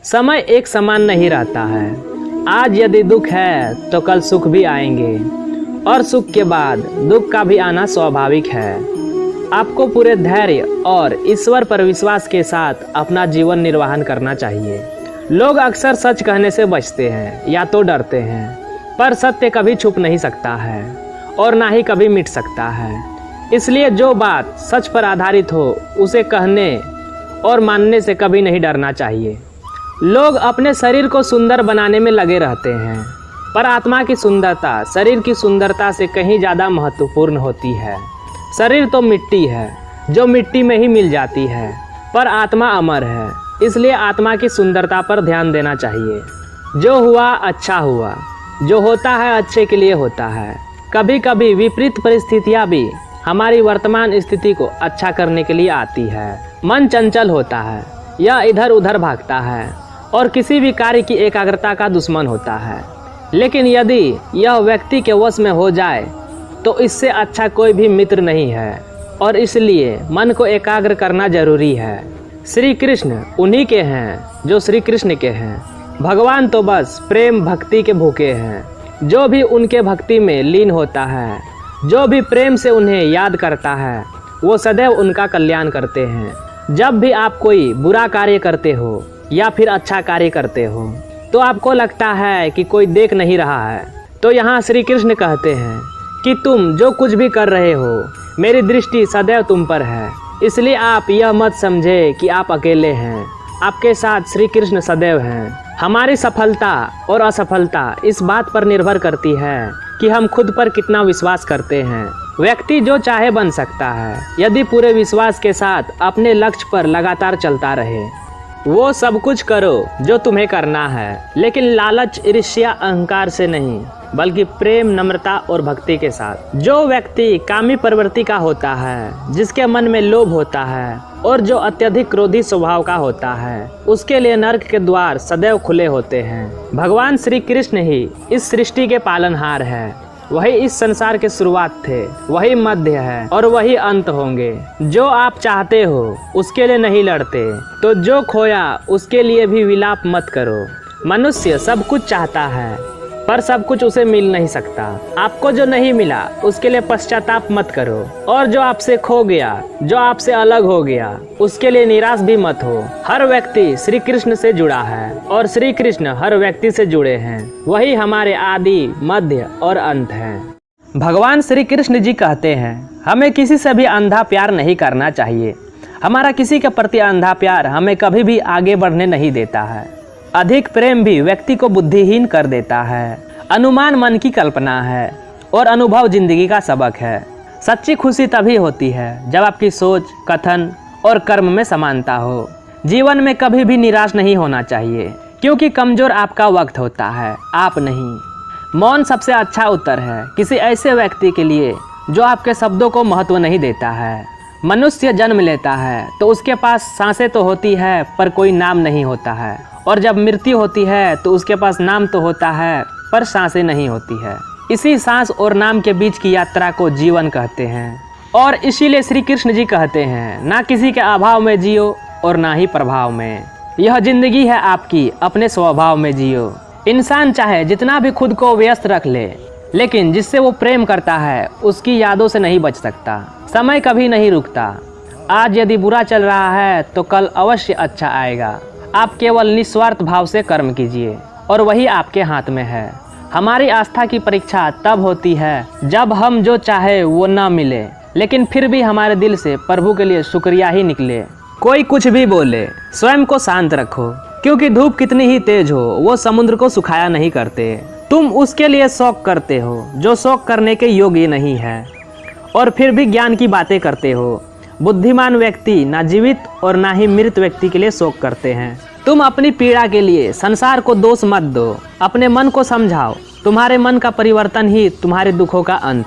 समय एक समान नहीं रहता है। आज यदि दुख है तो कल सुख भी आएंगे और सुख के बाद दुख का भी आना स्वाभाविक है। आपको पूरे धैर्य और ईश्वर पर विश्वास के साथ अपना जीवन निर्वाहन करना चाहिए। लोग अक्सर सच कहने से बचते हैं या तो डरते हैं, पर सत्य कभी छुप नहीं सकता है और ना ही कभी मिट सकता है। इसलिए जो बात सच पर आधारित हो उसे कहने और मानने से कभी नहीं डरना चाहिए। लोग अपने शरीर को सुंदर बनाने में लगे रहते हैं, पर आत्मा की सुंदरता शरीर की सुंदरता से कहीं ज़्यादा महत्वपूर्ण होती है। शरीर तो मिट्टी है जो मिट्टी में ही मिल जाती है, पर आत्मा अमर है। इसलिए आत्मा की सुंदरता पर ध्यान देना चाहिए। जो हुआ अच्छा हुआ, जो होता है अच्छे के लिए होता है। कभी कभी विपरीत परिस्थितियाँ भी हमारी वर्तमान स्थिति को अच्छा करने के लिए आती है। मन चंचल होता है, यह इधर उधर भागता है और किसी भी कार्य की एकाग्रता का दुश्मन होता है। लेकिन यदि यह व्यक्ति के वश में हो जाए तो इससे अच्छा कोई भी मित्र नहीं है, और इसलिए मन को एकाग्र करना जरूरी है। श्री कृष्ण उन्हीं के हैं जो श्री कृष्ण के हैं। भगवान तो बस प्रेम भक्ति के भूखे हैं। जो भी उनके भक्ति में लीन होता है, जो भी प्रेम से उन्हें याद करता है, वो सदैव उनका कल्याण करते हैं। जब भी आप कोई बुरा कार्य करते हो या फिर अच्छा कार्य करते हो तो आपको लगता है कि कोई देख नहीं रहा है, तो यहाँ श्री कृष्ण कहते हैं कि तुम जो कुछ भी कर रहे हो मेरी दृष्टि सदैव तुम पर है। इसलिए आप यह मत समझे कि आप अकेले हैं, आपके साथ श्री कृष्ण सदैव हैं। हमारी सफलता और असफलता इस बात पर निर्भर करती है कि हम खुद पर कितना विश्वास करते हैं। व्यक्ति जो चाहे बन सकता है यदि पूरे विश्वास के साथ अपने लक्ष्य पर लगातार चलता रहे। वो सब कुछ करो जो तुम्हें करना है, लेकिन लालच, ईर्ष्या, अहंकार से नहीं, बल्कि प्रेम, नम्रता और भक्ति के साथ। जो व्यक्ति कामी प्रवृत्ति का होता है, जिसके मन में लोभ होता है और जो अत्यधिक क्रोधी स्वभाव का होता है, उसके लिए नरक के द्वार सदैव खुले होते हैं। भगवान श्री कृष्ण ही इस सृष्टि के पालनहार है। वही इस संसार के शुरुआत थे, वही मध्य है और वही अंत होंगे। जो आप चाहते हो उसके लिए नहीं लड़ते, तो जो खोया उसके लिए भी विलाप मत करो। मनुष्य सब कुछ चाहता है, पर सब कुछ उसे मिल नहीं सकता। आपको जो नहीं मिला उसके लिए पश्चाताप मत करो, और जो आपसे खो गया, जो आपसे अलग हो गया, उसके लिए निराश भी मत हो। हर व्यक्ति श्री कृष्ण से जुड़ा है और श्री कृष्ण हर व्यक्ति से जुड़े हैं। वही हमारे आदि, मध्य और अंत हैं। भगवान श्री कृष्ण जी कहते हैं, हमें किसी से भी अंधा प्यार नहीं करना चाहिए। हमारा किसी के प्रति अंधा प्यार हमें कभी भी आगे बढ़ने नहीं देता है। अधिक प्रेम भी व्यक्ति को बुद्धिहीन कर देता है। अनुमान मन की कल्पना है और अनुभव जिंदगी का सबक है। सच्ची खुशी तभी होती है जब आपकी सोच, कथन और कर्म में समानता हो। जीवन में कभी भी निराश नहीं होना चाहिए, क्योंकि कमजोर आपका वक्त होता है, आप नहीं। मौन सबसे अच्छा उत्तर है किसी ऐसे व्यक्ति के लिए जो आपके शब्दों को महत्व नहीं देता है। मनुष्य जन्म लेता है तो उसके पास सांसें तो होती है पर कोई नाम नहीं होता है, और जब मृत्यु होती है तो उसके पास नाम तो होता है पर सांसें नहीं होती है। इसी सांस और नाम के बीच की यात्रा को जीवन कहते हैं, और इसीलिए श्री कृष्ण जी कहते हैं, ना किसी के अभाव में जियो और ना ही प्रभाव में। यह जिंदगी है आपकी, अपने स्वभाव में जियो। इंसान चाहे जितना भी खुद को व्यस्त रख ले, लेकिन जिससे वो प्रेम करता है उसकी यादों से नहीं बच सकता। समय कभी नहीं रुकता। आज यदि बुरा चल रहा है तो कल अवश्य अच्छा आएगा। आप केवल निस्वार्थ भाव से कर्म कीजिए और वही आपके हाथ में है। हमारी आस्था की परीक्षा तब होती है जब हम जो चाहे वो ना मिले, लेकिन फिर भी हमारे दिल से प्रभु के लिए शुक्रिया ही निकले। कोई कुछ भी बोले, स्वयं को शांत रखो, क्योंकि धूप कितनी ही तेज हो वो समुद्र को सुखाया नहीं करते। तुम उसके लिए शौक करते हो जो शौक करने के योग्य नहीं है, और फिर भी ज्ञान की बातें करते हो। बुद्धिमान व्यक्ति ना जीवित और ना ही मृत व्यक्ति के लिए शोक करते हैं। तुम अपनी पीड़ा के लिए संसार को दोष मत दो, अपने मन को समझाओ। तुम्हारे मन का परिवर्तन ही तुम्हारे दुखों का अंत है।